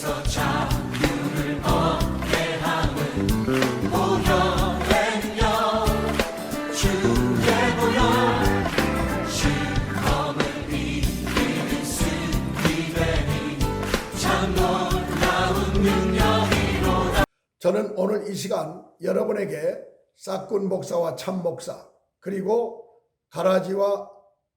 땅에서 자유를 얻게 하는 보혈은요 주의 보혈 시험을 이기는 승리 되니 참 놀라운 능력이로다. 저는 오늘 이 시간 여러분에게 싹군 목사와 참 목사 그리고 가라지와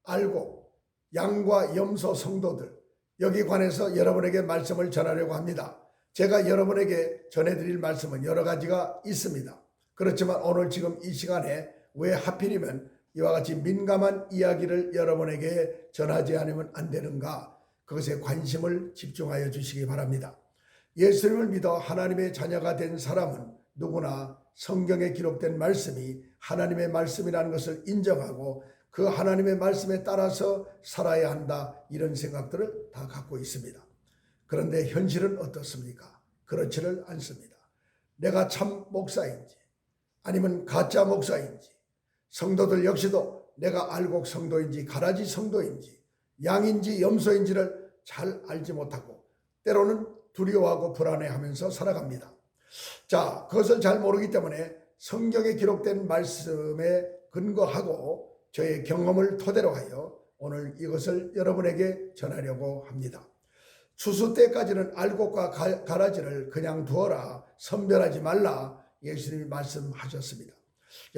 알곡, 양과 염소 성도들 여기 관해서 여러분에게 말씀을 전하려고 합니다. 제가 여러분에게 전해드릴 말씀은 여러 가지가 있습니다. 그렇지만 오늘 지금 이 시간에 왜 하필이면 이와 같이 민감한 이야기를 여러분에게 전하지 않으면 안 되는가, 그것에 관심을 집중하여 주시기 바랍니다. 예수님을 믿어 하나님의 자녀가 된 사람은 누구나 성경에 기록된 말씀이 하나님의 말씀이라는 것을 인정하고 그 하나님의 말씀에 따라서 살아야 한다, 이런 생각들을 다 갖고 있습니다. 그런데 현실은 어떻습니까? 그렇지를 않습니다. 내가 참 목사인지 아니면 가짜 목사인지, 성도들 역시도 내가 알곡 성도인지 가라지 성도인지 양인지 염소인지를 잘 알지 못하고 때로는 두려워하고 불안해하면서 살아갑니다. 자, 그것을 잘 모르기 때문에 성경에 기록된 말씀에 근거하고 저의 경험을 토대로 하여 오늘 이것을 여러분에게 전하려고 합니다. 추수 때까지는 알곡과 가라지를 그냥 두어라, 선별하지 말라, 예수님이 말씀하셨습니다.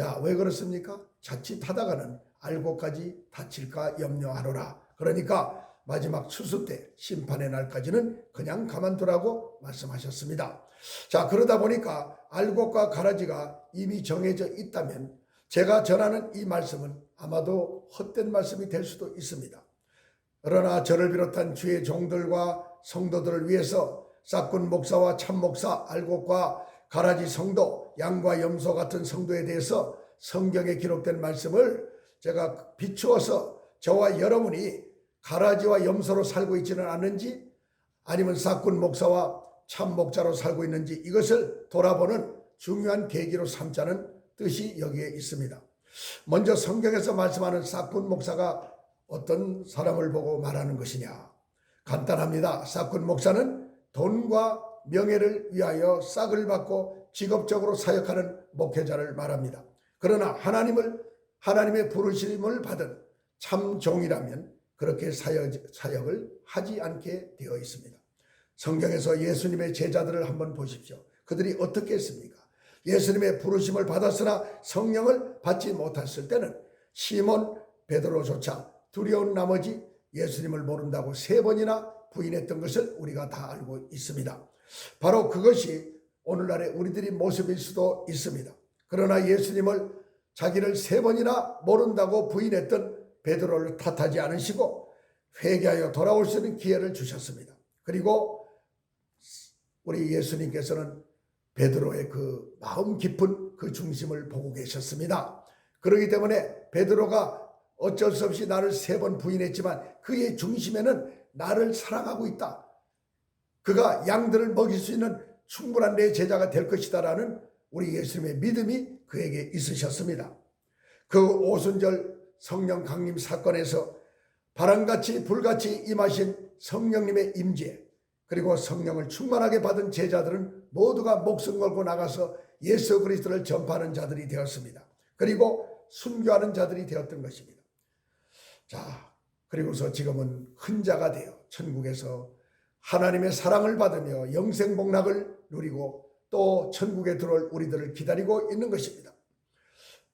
야, 왜 그렇습니까? 자칫하다가는 알곡까지 다칠까 염려하노라. 그러니까 마지막 추수 때 심판의 날까지는 그냥 가만두라고 말씀하셨습니다. 자, 그러다 보니까 알곡과 가라지가 이미 정해져 있다면 제가 전하는 이 말씀은 아마도 헛된 말씀이 될 수도 있습니다. 그러나 저를 비롯한 주의 종들과 성도들을 위해서 싹군 목사와 참 목사, 알곡과 가라지 성도, 양과 염소 같은 성도에 대해서 성경에 기록된 말씀을 제가 비추어서 저와 여러분이 가라지와 염소로 살고 있지는 않은지 아니면 싹군 목사와 참 목자로 살고 있는지 이것을 돌아보는 중요한 계기로 삼자는 뜻이 여기에 있습니다. 먼저 성경에서 말씀하는 싹군 목사가 어떤 사람을 보고 말하는 것이냐? 간단합니다. 싹군 목사는 돈과 명예를 위하여 싹을 받고 직업적으로 사역하는 목회자를 말합니다. 그러나 하나님의 부르심을 받은 참 종이라면 그렇게 사역을 하지 않게 되어 있습니다. 성경에서 예수님의 제자들을 한번 보십시오. 그들이 어떻게 했습니까? 예수님의 부르심을 받았으나 성령을 받지 못했을 때는 시몬 베드로조차 두려운 나머지 예수님을 모른다고 3번이나 부인했던 것을 우리가 다 알고 있습니다. 바로 그것이 오늘날의 우리들의 모습일 수도 있습니다. 그러나 예수님을 자기를 3번이나 모른다고 부인했던 베드로를 탓하지 않으시고 회개하여 돌아올 수 있는 기회를 주셨습니다. 그리고 우리 예수님께서는 베드로의 그 마음 깊은 그 중심을 보고 계셨습니다. 그렇기 때문에 베드로가 어쩔 수 없이 나를 3번 부인했지만 그의 중심에는 나를 사랑하고 있다, 그가 양들을 먹일 수 있는 충분한 내 제자가 될 것이다 라는 우리 예수님의 믿음이 그에게 있으셨습니다. 그 오순절 성령 강림 사건에서 바람같이 불같이 임하신 성령님의 임재, 그리고 성령을 충만하게 받은 제자들은 모두가 목숨 걸고 나가서 예수 그리스도를 전파하는 자들이 되었습니다. 그리고 순교하는 자들이 되었던 것입니다. 자, 그리고서 지금은 큰 자가 되어 천국에서 하나님의 사랑을 받으며 영생 복락을 누리고 또 천국에 들어올 우리들을 기다리고 있는 것입니다.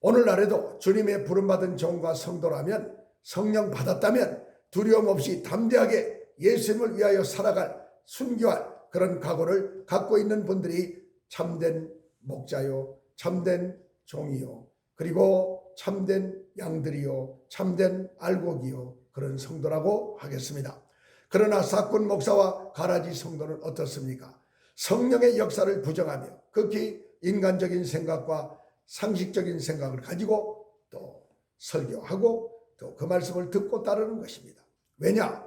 오늘날에도 주님의 부름받은 종과 성도라면, 성령 받았다면 두려움 없이 담대하게 예수님을 위하여 살아갈, 순교할 그런 각오를 갖고 있는 분들이 참된 목자요, 참된 종이요, 그리고 참된 양들이요, 참된 알곡이요, 그런 성도라고 하겠습니다. 그러나 싹군 목사와 가라지 성도는 어떻습니까? 성령의 역사를 부정하며 극히 인간적인 생각과 상식적인 생각을 가지고 또 설교하고 또 그 말씀을 듣고 따르는 것입니다. 왜냐?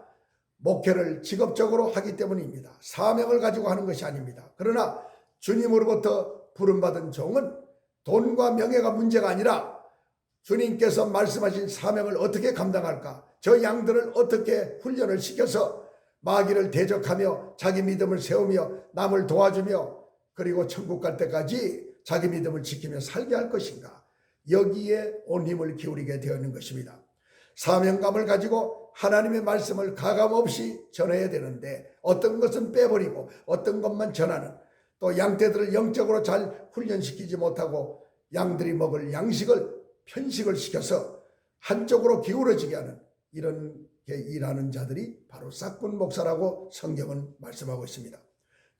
목회를 직업적으로 하기 때문입니다. 사명을 가지고 하는 것이 아닙니다. 그러나 주님으로부터 부름받은 종은 돈과 명예가 문제가 아니라 주님께서 말씀하신 사명을 어떻게 감당할까? 저 양들을 어떻게 훈련을 시켜서 마귀를 대적하며 자기 믿음을 세우며 남을 도와주며 그리고 천국 갈 때까지 자기 믿음을 지키며 살게 할 것인가? 여기에 온 힘을 기울이게 되어 있는 것입니다. 사명감을 가지고 하나님의 말씀을 가감없이 전해야 되는데 어떤 것은 빼버리고 어떤 것만 전하는, 또 양떼들을 영적으로 잘 훈련시키지 못하고 양들이 먹을 양식을 편식을 시켜서 한쪽으로 기울어지게 하는 이런 일하는 자들이 바로 싹군 목사라고 성경은 말씀하고 있습니다.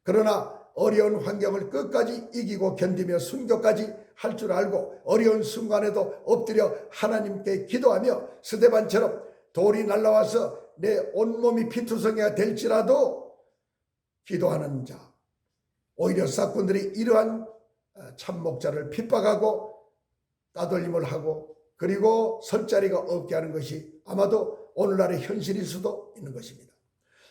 그러나 어려운 환경을 끝까지 이기고 견디며 순교까지 할 줄 알고 어려운 순간에도 엎드려 하나님께 기도하며 스데반처럼 돌이 날라와서 내 온몸이 피투성이가 될지라도 기도하는 자, 오히려 싹군들이 이러한 참목자를 핍박하고 따돌림을 하고 그리고 설 자리가 없게 하는 것이 아마도 오늘날의 현실일 수도 있는 것입니다.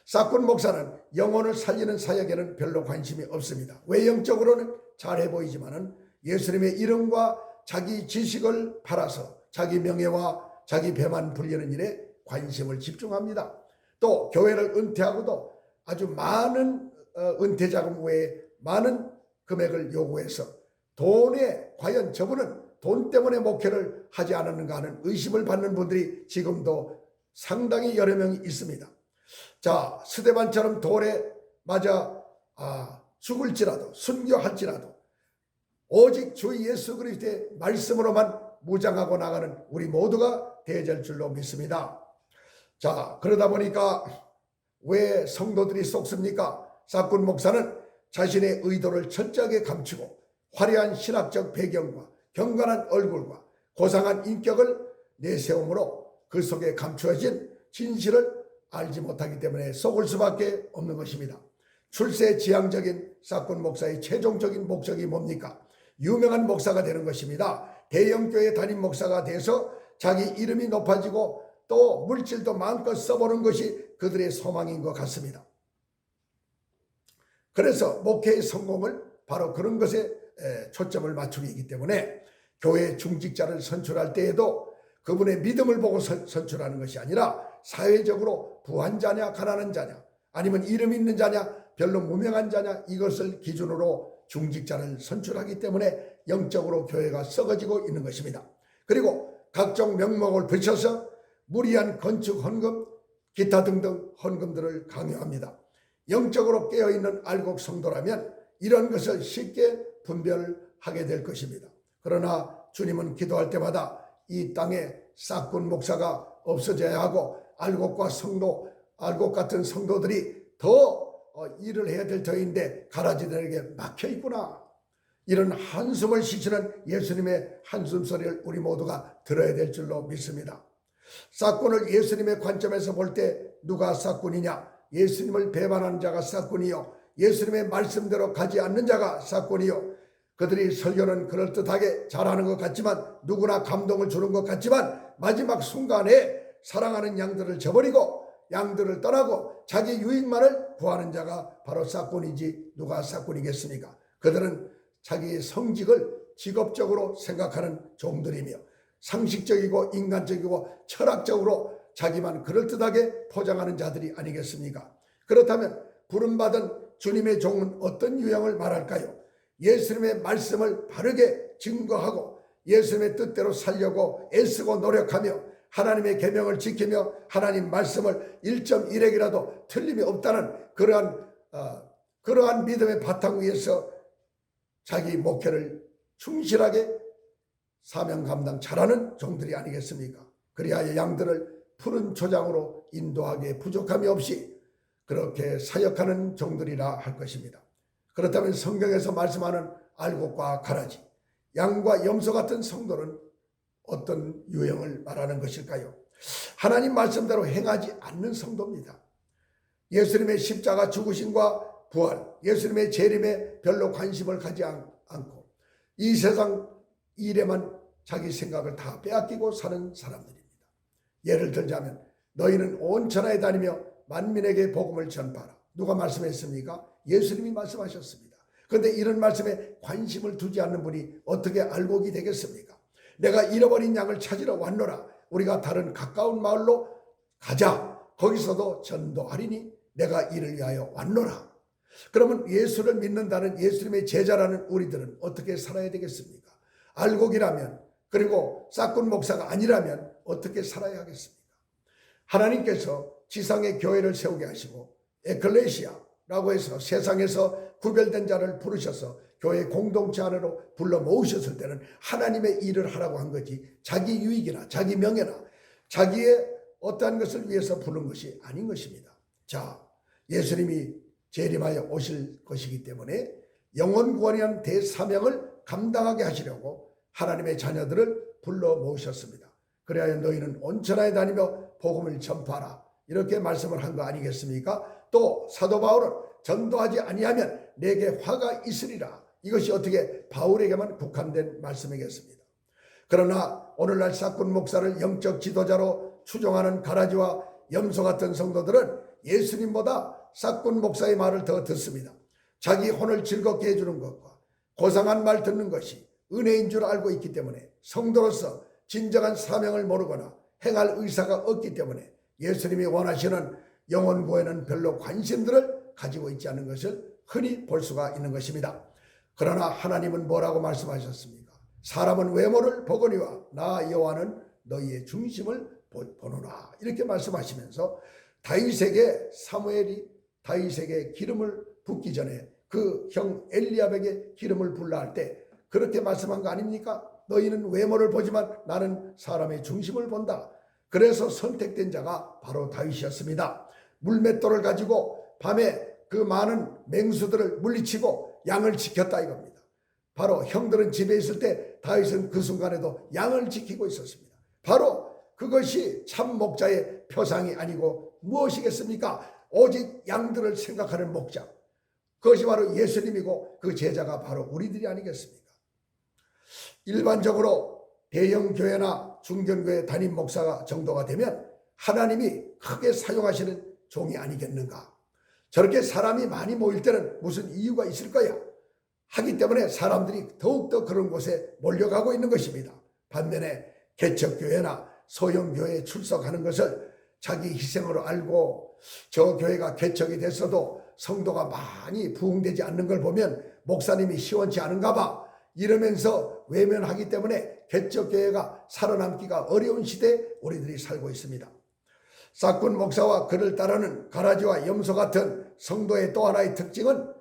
싹군 목사는 영혼을 살리는 사역에는 별로 관심이 없습니다. 외형적으로는 잘해 보이지만은 예수님의 이름과 자기 지식을 팔아서 자기 명예와 자기 배만 불리는 일에 관심을 집중합니다. 또 교회를 은퇴하고도 아주 많은 은퇴 자금 외에 많은 금액을 요구해서 돈에 과연 저분은 돈 때문에 목회를 하지 않았는가 하는 의심을 받는 분들이 지금도 상당히 여러 명이 있습니다. 자, 스데반처럼 돌에 맞아 죽을지라도 순교할지라도 오직 주 예수 그리스도의 말씀으로만 무장하고 나가는 우리 모두가 되어질 줄로 믿습니다. 자, 그러다 보니까 왜 성도들이 속습니까? 싹군 목사는 자신의 의도를 철저하게 감추고 화려한 신학적 배경과 경건한 얼굴과 고상한 인격을 내세움으로 그 속에 감추어진 진실을 알지 못하기 때문에 속을 수밖에 없는 것입니다. 출세지향적인 싹군 목사의 최종적인 목적이 뭡니까? 유명한 목사가 되는 것입니다. 대형교회 담임 목사가 돼서 자기 이름이 높아지고 또 물질도 마음껏 써보는 것이 그들의 소망인 것 같습니다. 그래서 목회의 성공을 바로 그런 것에 초점을 맞추기 때문에 교회 중직자를 선출할 때에도 그분의 믿음을 보고 선출하는 것이 아니라 사회적으로 부한 자냐 가난한 자냐 아니면 이름 있는 자냐 별로 무명한 자냐 이것을 기준으로 중직자를 선출하기 때문에 영적으로 교회가 썩어지고 있는 것입니다. 그리고 각종 명목을 붙여서 무리한 건축 헌금 기타 등등 헌금들을 강요합니다. 영적으로 깨어있는 알곡 성도라면 이런 것을 쉽게 분별하게 될 것입니다. 그러나 주님은 기도할 때마다 이 땅에 싹군 목사가 없어져야 하고 알곡 같은 성도들이 더 일을 해야 될 터인데 가라지들에게 막혀 있구나. 이런 한숨을 쉬시는 예수님의 한숨 소리를 우리 모두가 들어야 될 줄로 믿습니다. 싹군을 예수님의 관점에서 볼 때 누가 싹군이냐? 예수님을 배반하는 자가 싹군이요, 예수님의 말씀대로 가지 않는 자가 싹군이요. 그들이 설교는 그럴듯하게 잘하는 것 같지만 누구나 감동을 주는 것 같지만 마지막 순간에 사랑하는 양들을 저버리고 양들을 떠나고 자기 유익만을 구하는 자가 바로 싹군이지 누가 싹군이겠습니까? 그들은 자기의 성직을 직업적으로 생각하는 종들이며 상식적이고 인간적이고 철학적으로 자기만 그럴듯하게 포장하는 자들이 아니겠습니까? 그렇다면 부름받은 주님의 종은 어떤 유형을 말할까요? 예수님의 말씀을 바르게 증거하고 예수님의 뜻대로 살려고 애쓰고 노력하며 하나님의 계명을 지키며 하나님 말씀을 1.1핵이라도 틀림이 없다는 그러한 믿음의 바탕 위에서 자기 목회를 충실하게 사명 감당 잘하는 종들이 아니겠습니까? 그리하여 양들을 푸른 초장으로 인도하기에 부족함이 없이 그렇게 사역하는 종들이라 할 것입니다. 그렇다면 성경에서 말씀하는 알곡과 가라지, 양과 염소 같은 성도는 어떤 유형을 말하는 것일까요? 하나님 말씀대로 행하지 않는 성도입니다. 예수님의 십자가 죽으심과 부활, 예수님의 재림에 별로 관심을 가지 않고 이 세상 일에만 자기 생각을 다 빼앗기고 사는 사람들입니다. 예를 들자면 너희는 온 천하에 다니며 만민에게 복음을 전파하라. 누가 말씀했습니까? 예수님이 말씀하셨습니다. 그런데 이런 말씀에 관심을 두지 않는 분이 어떻게 알곡이 되겠습니까? 내가 잃어버린 양을 찾으러 왔노라. 우리가 다른 가까운 마을로 가자. 거기서도 전도하리니 내가 이를 위하여 왔노라. 그러면 예수를 믿는다는 예수님의 제자라는 우리들은 어떻게 살아야 되겠습니까? 알곡이라면, 그리고 싹군 목사가 아니라면 어떻게 살아야 하겠습니까? 하나님께서 지상의 교회를 세우게 하시고 에클레시아라고 해서 세상에서 구별된 자를 부르셔서 교회 공동체 안으로 불러 모으셨을 때는 하나님의 일을 하라고 한 거지 자기 유익이나 자기 명예나 자기의 어떠한 것을 위해서 부른 것이 아닌 것입니다. 자, 예수님이 재림하여 오실 것이기 때문에 영혼 구원이라는 대사명을 감당하게 하시려고 하나님의 자녀들을 불러 모으셨습니다. 그래야 너희는 온 천하에 다니며 복음을 전파하라, 이렇게 말씀을 한 거 아니겠습니까? 또 사도 바울은 전도하지 아니하면 내게 화가 있으리라. 이것이 어떻게 바울에게만 국한된 말씀이겠습니다. 그러나 오늘날 싹군 목사를 영적 지도자로 추종하는 가라지와 염소 같은 성도들은 예수님보다 싹군 목사의 말을 더 듣습니다. 자기 혼을 즐겁게 해주는 것과 고상한 말 듣는 것이 은혜인 줄 알고 있기 때문에 성도로서 진정한 사명을 모르거나 행할 의사가 없기 때문에 예수님이 원하시는 영혼 구원에는 별로 관심들을 가지고 있지 않은 것을 흔히 볼 수가 있는 것입니다. 그러나 하나님은 뭐라고 말씀하셨습니까? 사람은 외모를 보거니와 나 여호와는 너희의 중심을 보노라, 이렇게 말씀하시면서 다윗에게 사무엘이 다윗에게 기름을 붓기 전에 그 형 엘리압에게 기름을 불라 할 때 그렇게 말씀한 거 아닙니까? 너희는 외모를 보지만 나는 사람의 중심을 본다. 그래서 선택된 자가 바로 다윗이었습니다. 물맷돌을 가지고 밤에 그 많은 맹수들을 물리치고 양을 지켰다 이겁니다. 바로 형들은 집에 있을 때 다윗은 그 순간에도 양을 지키고 있었습니다. 바로 그것이 참 목자의 표상이 아니고 무엇이겠습니까? 오직 양들을 생각하는 목자. 그것이 바로 예수님이고 그 제자가 바로 우리들이 아니겠습니까? 일반적으로 대형 교회나 중견교회 담임 목사가 정도가 되면 하나님이 크게 사용하시는 종이 아니겠는가? 저렇게 사람이 많이 모일 때는 무슨 이유가 있을 거야 하기 때문에 사람들이 더욱더 그런 곳에 몰려가고 있는 것입니다. 반면에 개척교회나 소형교회에 출석하는 것을 자기 희생으로 알고 저 교회가 개척이 됐어도 성도가 많이 부흥되지 않는 걸 보면 목사님이 시원치 않은가 봐 이러면서 외면하기 때문에 개척교회가 살아남기가 어려운 시대에 우리들이 살고 있습니다. 싹군 목사와 그를 따르는 가라지와 염소 같은 성도의 또 하나의 특징은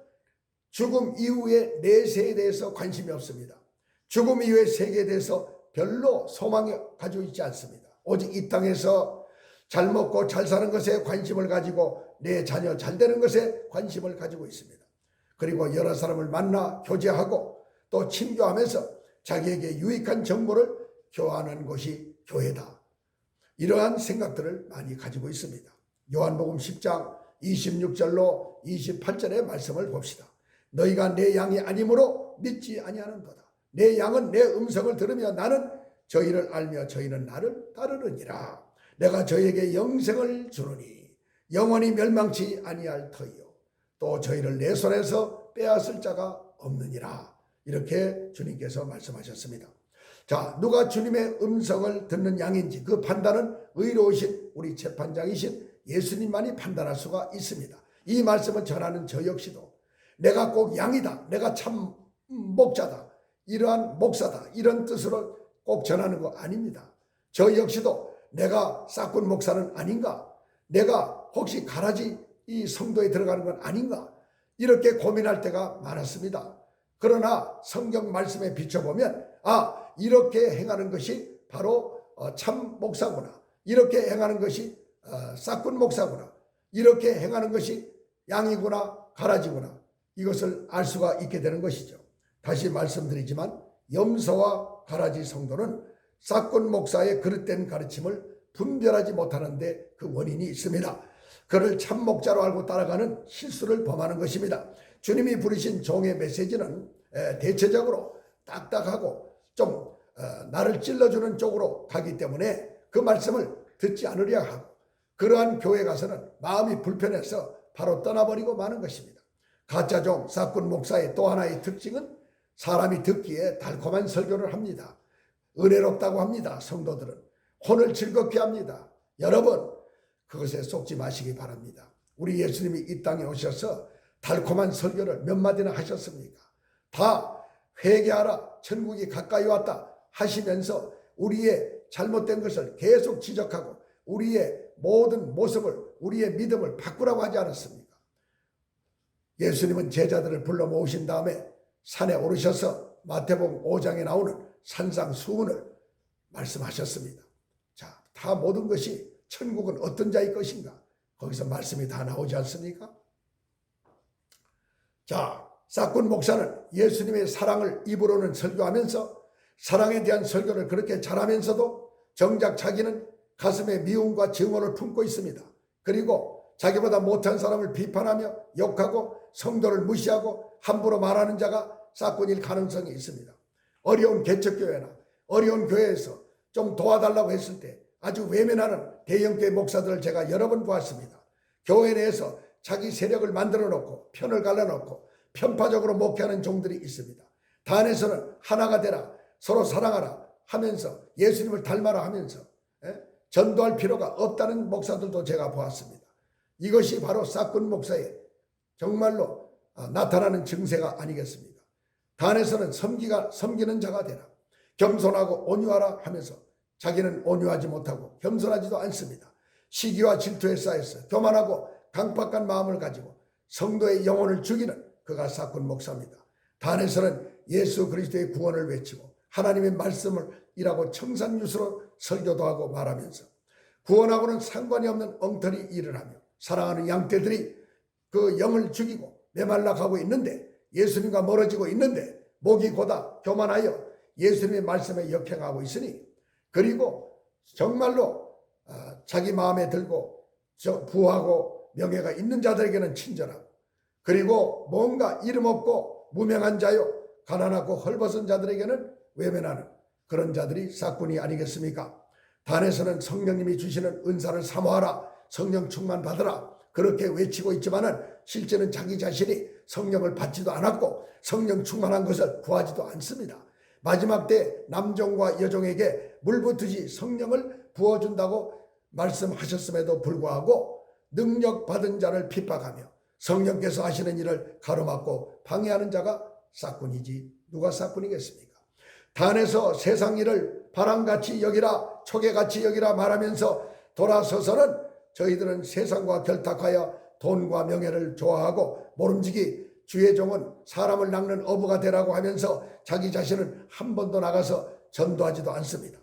죽음 이후의 내세에 대해서 관심이 없습니다. 죽음 이후의 세계에 대해서 별로 소망이 가지고 있지 않습니다. 오직 이 땅에서 잘 먹고 잘 사는 것에 관심을 가지고 내 자녀 잘 되는 것에 관심을 가지고 있습니다. 그리고 여러 사람을 만나 교제하고 또 친교하면서 자기에게 유익한 정보를 교환하는 것이 교회다. 이러한 생각들을 많이 가지고 있습니다. 요한복음 10장 26절로 28절의 말씀을 봅시다. 너희가 내 양이 아니므로 믿지 아니하는도다. 내 양은 내 음성을 들으며 나는 저희를 알며 저희는 나를 따르느니라. 내가 저희에게 영생을 주노니 영원히 멸망치 아니할 터이요 또 저희를 내 손에서 빼앗을 자가 없느니라. 이렇게 주님께서 말씀하셨습니다. 자, 누가 주님의 음성을 듣는 양인지 그 판단은 의로우신 우리 재판장이신 예수님만이 판단할 수가 있습니다. 이 말씀을 전하는 저 역시도 내가 꼭 양이다, 내가 참 목자다, 이러한 목사다, 이런 뜻으로 꼭 전하는 거 아닙니다. 저 역시도 내가 싹군 목사는 아닌가, 내가 혹시 가라지 이 성도에 들어가는 건 아닌가, 이렇게 고민할 때가 많았습니다. 그러나 성경 말씀에 비춰보면 이렇게 행하는 것이 바로 참 목사구나, 이렇게 행하는 것이 싹군 목사구나, 이렇게 행하는 것이 양이구나 가라지구나, 이것을 알 수가 있게 되는 것이죠. 다시 말씀드리지만 염소와 가라지 성도는 싹군 목사의 그릇된 가르침을 분별하지 못하는 데 그 원인이 있습니다. 그를 참 목자로 알고 따라가는 실수를 범하는 것입니다. 주님이 부르신 종의 메시지는 대체적으로 딱딱하고 좀 나를 찔러주는 쪽으로 가기 때문에 그 말씀을 듣지 않으려 하고 그러한 교회 가서는 마음이 불편해서 바로 떠나버리고 마는 것입니다. 가짜종 싹군 목사의 또 하나의 특징은 사람이 듣기에 달콤한 설교를 합니다. 은혜롭다고 합니다. 성도들은 혼을 즐겁게 합니다. 여러분 그것에 속지 마시기 바랍니다. 우리 예수님이 이 땅에 오셔서 달콤한 설교를 몇 마디나 하셨습니까? 다 회개하라, 천국이 가까이 왔다 하시면서 우리의 잘못된 것을 계속 지적하고 우리의 모든 모습을, 우리의 믿음을 바꾸라고 하지 않았습니까? 예수님은 제자들을 불러 모으신 다음에 산에 오르셔서 마태복음 5장에 나오는 산상수훈을 말씀하셨습니다. 자, 다 모든 것이 천국은 어떤 자의 것인가? 거기서 말씀이 다 나오지 않습니까? 자, 싹군 목사는 예수님의 사랑을 입으로는 설교하면서 사랑에 대한 설교를 그렇게 잘하면서도 정작 자기는 가슴에 미움과 증오를 품고 있습니다. 그리고 자기보다 못한 사람을 비판하며 욕하고 성도를 무시하고 함부로 말하는 자가 싹군일 가능성이 있습니다. 어려운 개척교회나 어려운 교회에서 좀 도와달라고 했을 때 아주 외면하는 대형교회 목사들을 제가 여러 번 보았습니다. 교회 내에서 자기 세력을 만들어 놓고 편을 갈라놓고 편파적으로 목회하는 종들이 있습니다. 단에서는 하나가 되라, 서로 사랑하라 하면서 예수님을 닮아라 하면서 전도할 필요가 없다는 목사들도 제가 보았습니다. 이것이 바로 싹군 목사의 정말로 나타나는 증세가 아니겠습니까? 단에서는 섬기는 자가 되라, 겸손하고 온유하라 하면서 자기는 온유하지 못하고 겸손하지도 않습니다. 시기와 질투에 쌓여서 교만하고 강팍한 마음을 가지고 성도의 영혼을 죽이는 그가 싹군 목사입니다. 단에서는 예수 그리스도의 구원을 외치고 하나님의 말씀을 일하고 청산유수로 설교도 하고 말하면서 구원하고는 상관이 없는 엉터리 일을 하며 사랑하는 양떼들이 그 영을 죽이고 메말라 가고 있는데 예수님과 멀어지고 있는데 목이 고다 교만하여 예수님의 말씀에 역행하고 있으니 그리고 정말로 자기 마음에 들고 부하고 명예가 있는 자들에게는 친절하고 그리고 뭔가 이름 없고 무명한 자요 가난하고 헐벗은 자들에게는 외면하는 그런 자들이 싹군이 아니겠습니까? 단에서는 성령님이 주시는 은사를 사모하라, 성령 충만 받으라 그렇게 외치고 있지만은 실제는 자기 자신이 성령을 받지도 않았고 성령 충만한 것을 구하지도 않습니다. 마지막 때 남종과 여종에게 물붓듯이 성령을 부어준다고 말씀하셨음에도 불구하고 능력 받은 자를 핍박하며 성령께서 하시는 일을 가로막고 방해하는 자가 싹군이지 누가 싹군이겠습니까? 단에서 세상 일을 바람같이 여기라 초계같이 여기라 말하면서 돌아서서는 저희들은 세상과 결탁하여 돈과 명예를 좋아하고 모름지기 주의 종은 사람을 낚는 어부가 되라고 하면서 자기 자신은 한 번도 나가서 전도하지도 않습니다.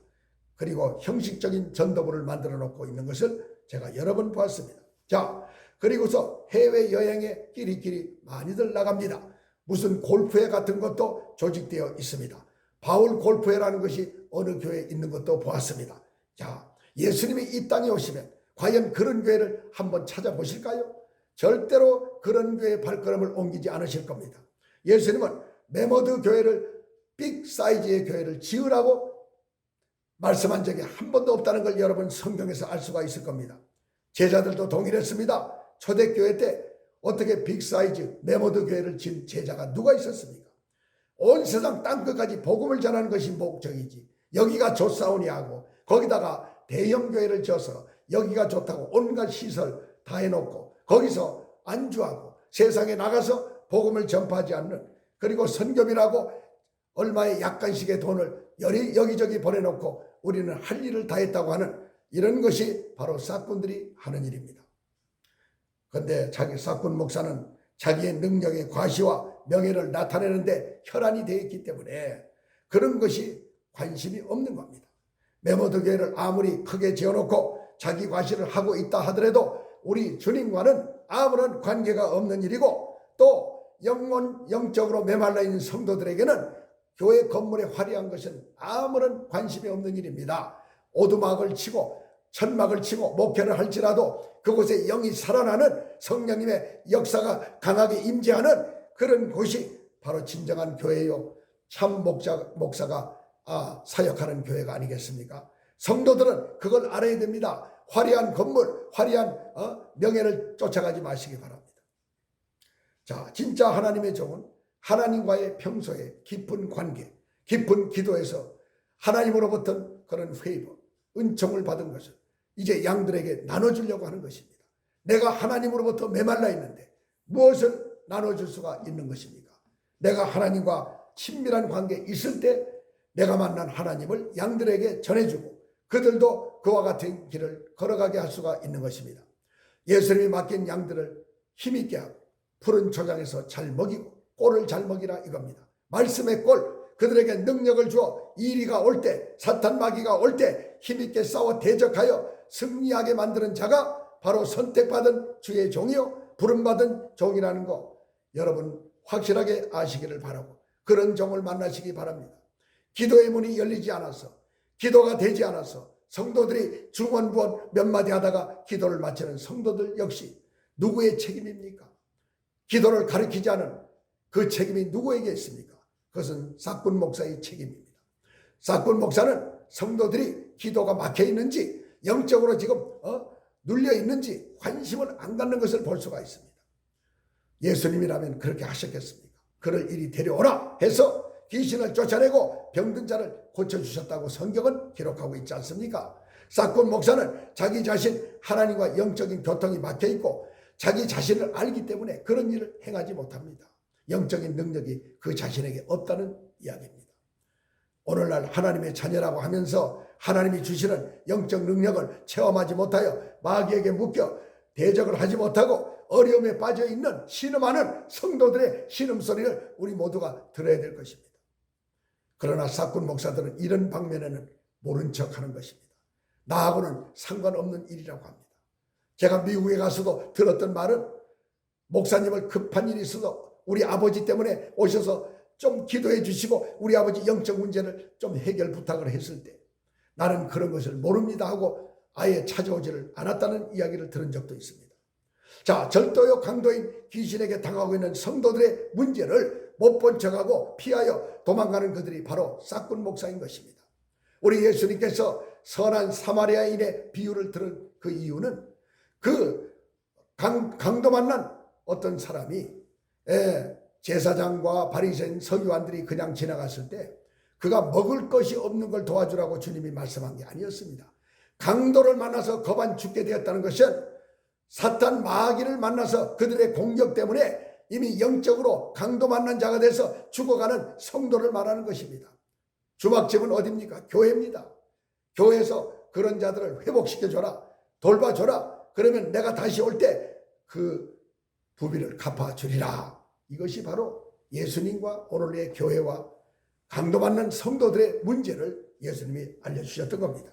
그리고 형식적인 전도부를 만들어 놓고 있는 것을 제가 여러 번 보았습니다. 자, 그리고서 해외여행에 끼리끼리 많이들 나갑니다. 무슨 골프회 같은 것도 조직되어 있습니다. 바울 골프회라는 것이 어느 교회에 있는 것도 보았습니다. 자, 예수님이 이 땅에 오시면 과연 그런 교회를 한번 찾아보실까요? 절대로 그런 교회의 발걸음을 옮기지 않으실 겁니다. 예수님은 메모드 교회를 빅 사이즈의 교회를 지으라고 말씀한 적이 한 번도 없다는 걸 여러분 성경에서 알 수가 있을 겁니다. 제자들도 동일했습니다. 초대교회 때 어떻게 빅 사이즈 메모드 교회를 지은 제자가 누가 있었습니까? 온 세상 땅끝까지 복음을 전하는 것이 목적이지 여기가 좋사오니 하고 거기다가 대형 교회를 지어서 여기가 좋다고 온갖 시설 다 해놓고 거기서 안주하고 세상에 나가서 복음을 전파하지 않는 그리고 선교비라고 얼마의 약간씩의 돈을 여기저기 보내놓고 우리는 할 일을 다 했다고 하는 이런 것이 바로 싹군들이 하는 일입니다. 그런데 자기 싹군 목사는 자기의 능력의 과시와 명예를 나타내는데 혈안이 되어 있기 때문에 그런 것이 관심이 없는 겁니다. 메모드 교회를 아무리 크게 지어놓고 자기 과시를 하고 있다 하더라도 우리 주님과는 아무런 관계가 없는 일이고 또 영적으로 메말라 있는 성도들에게는 교회 건물에 화려한 것은 아무런 관심이 없는 일입니다. 오두막을 치고 천막을 치고 목회를 할지라도 그곳에 영이 살아나는 성령님의 역사가 강하게 임재하는 그런 곳이 바로 진정한 교회요 참 목사가 사역하는 교회가 아니겠습니까? 성도들은 그걸 알아야 됩니다. 화려한 건물, 화려한 명예를 쫓아가지 마시기 바랍니다. 자, 진짜 하나님의 종은 하나님과의 평소에 깊은 관계, 깊은 기도에서 하나님으로부터 그런 페이버, 은총을 받은 것을 이제 양들에게 나눠주려고 하는 것입니다. 내가 하나님으로부터 메말라 있는데 무엇을 나눠줄 수가 있는 것입니까? 내가 하나님과 친밀한 관계에 있을 때 내가 만난 하나님을 양들에게 전해주고 그들도 그와 같은 길을 걸어가게 할 수가 있는 것입니다. 예수님이 맡긴 양들을 힘있게 하고 푸른 초장에서 잘 먹이고 꼴을 잘 먹이라 이겁니다. 말씀의 꼴, 그들에게 능력을 주어 이리가 올 때, 사탄 마귀가 올 때 힘있게 싸워 대적하여 승리하게 만드는 자가 바로 선택받은 주의 종이요 부름받은 종이라는 거 여러분 확실하게 아시기를 바라고 그런 종을 만나시기 바랍니다. 기도의 문이 열리지 않아서 기도가 되지 않아서 성도들이 중언부언 몇 마디 하다가 기도를 마치는 성도들 역시 누구의 책임입니까? 기도를 가르치지 않은 그 책임이 누구에게 있습니까? 그것은 싹군 목사의 책임입니다. 싹군 목사는 성도들이 기도가 막혀 있는지 영적으로 지금 눌려 있는지 관심을 안 갖는 것을 볼 수가 있습니다. 예수님이라면 그렇게 하셨겠습니까? 그를 이리 데려오라 해서 귀신을 쫓아내고 병든 자를 고쳐주셨다고 성경은 기록하고 있지 않습니까? 싹군 목사는 자기 자신 하나님과 영적인 교통이 막혀있고 자기 자신을 알기 때문에 그런 일을 행하지 못합니다. 영적인 능력이 그 자신에게 없다는 이야기입니다. 오늘날 하나님의 자녀라고 하면서 하나님이 주시는 영적 능력을 체험하지 못하여 마귀에게 묶여 대적을 하지 못하고 어려움에 빠져 있는 신음하는 성도들의 신음소리를 우리 모두가 들어야 될 것입니다. 그러나 싹군 목사들은 이런 방면에는 모른 척하는 것입니다. 나하고는 상관없는 일이라고 합니다. 제가 미국에 가서도 들었던 말은 목사님을 급한 일이 있어서 우리 아버지 때문에 오셔서 좀 기도해 주시고 우리 아버지 영적 문제를 좀 해결 부탁을 했을 때 나는 그런 것을 모릅니다 하고 아예 찾아오지를 않았다는 이야기를 들은 적도 있습니다. 자, 절도요 강도인 귀신에게 당하고 있는 성도들의 문제를 못 본 척하고 피하여 도망가는 그들이 바로 싹군 목사인 것입니다. 우리 예수님께서 선한 사마리아인의 비유를 들은 그 이유는 그 강도 만난 어떤 사람이 제사장과 바리새인 서기관들이 그냥 지나갔을 때 그가 먹을 것이 없는 걸 도와주라고 주님이 말씀한 게 아니었습니다. 강도를 만나서 거반 죽게 되었다는 것은 사탄 마귀를 만나서 그들의 공격 때문에 이미 영적으로 강도 만난 자가 돼서 죽어가는 성도를 말하는 것입니다. 주막집은 어디입니까? 교회입니다. 교회에서 그런 자들을 회복시켜줘라, 돌봐줘라. 그러면 내가 다시 올 때 그 부비를 갚아주리라. 이것이 바로 예수님과 오늘의 교회와 강도받는 성도들의 문제를 예수님이 알려주셨던 겁니다.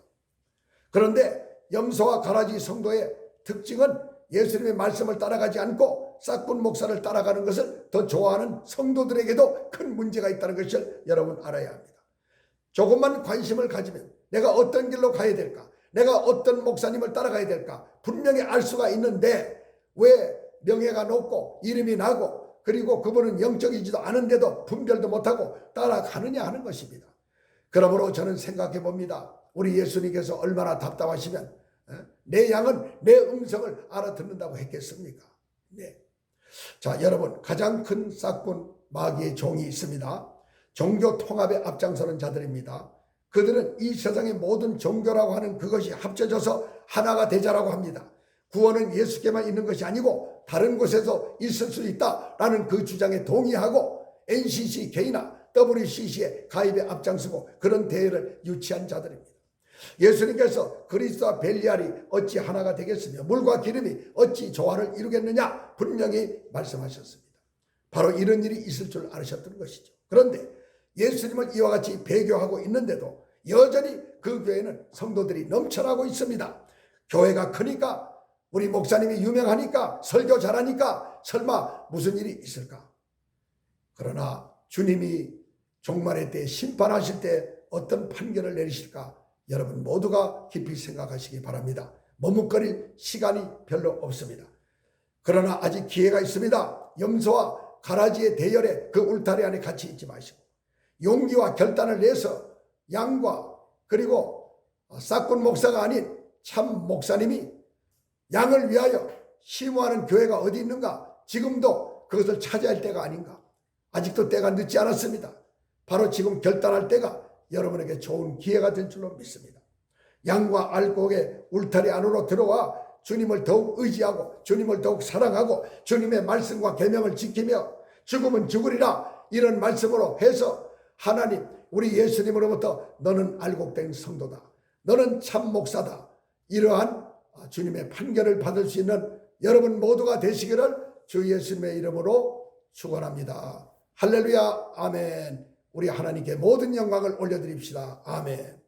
그런데 염소와 가라지 성도의 특징은 예수님의 말씀을 따라가지 않고 싹군 목사를 따라가는 것을 더 좋아하는 성도들에게도 큰 문제가 있다는 것을 여러분 알아야 합니다. 조금만 관심을 가지면 내가 어떤 길로 가야 될까? 내가 어떤 목사님을 따라가야 될까? 분명히 알 수가 있는데 왜 명예가 높고 이름이 나고 그리고 그분은 영적이지도 않은데도 분별도 못하고 따라가느냐 하는 것입니다. 그러므로 저는 생각해 봅니다. 우리 예수님께서 얼마나 답답하시면 내 양은 내 음성을 알아듣는다고 했겠습니까? 네. 자, 여러분 가장 큰 싹군 마귀의 종이 있습니다. 종교 통합에 앞장서는 자들입니다. 그들은 이 세상의 모든 종교라고 하는 그것이 합쳐져서 하나가 되자라고 합니다. 구원은 예수께만 있는 것이 아니고 다른 곳에서 있을 수 있다라는 그 주장에 동의하고 NCC 개이나 WCC에 가입에 앞장서고 그런 대회를 유치한 자들입니다. 예수님께서 그리스도와 벨리알이 어찌 하나가 되겠으며 물과 기름이 어찌 조화를 이루겠느냐 분명히 말씀하셨습니다. 바로 이런 일이 있을 줄 아셨던 것이죠. 그런데 예수님을 이와 같이 배교하고 있는데도 여전히 그 교회는 성도들이 넘쳐나고 있습니다. 교회가 크니까 우리 목사님이 유명하니까 설교 잘하니까 설마 무슨 일이 있을까? 그러나 주님이 종말의 때 심판하실 때 어떤 판결을 내리실까? 여러분 모두가 깊이 생각하시기 바랍니다. 머뭇거릴 시간이 별로 없습니다. 그러나 아직 기회가 있습니다. 염소와 가라지의 대열에 그 울타리 안에 같이 있지 마시고 용기와 결단을 내서 양과 그리고 싹군 목사가 아닌 참 목사님이 양을 위하여 심호하는 교회가 어디 있는가? 지금도 그것을 찾아야 할 때가 아닌가? 아직도 때가 늦지 않았습니다. 바로 지금 결단할 때가 여러분에게 좋은 기회가 될 줄로 믿습니다. 양과 알곡의 울타리 안으로 들어와 주님을 더욱 의지하고 주님을 더욱 사랑하고 주님의 말씀과 계명을 지키며 죽으면 죽으리라 이런 말씀으로 해서 하나님 우리 예수님으로부터 너는 알곡된 성도다, 너는 참 목사다, 이러한 주님의 판결을 받을 수 있는 여러분 모두가 되시기를 주 예수님의 이름으로 축원합니다. 할렐루야. 아멘. 우리 하나님께 모든 영광을 올려드립시다. 아멘.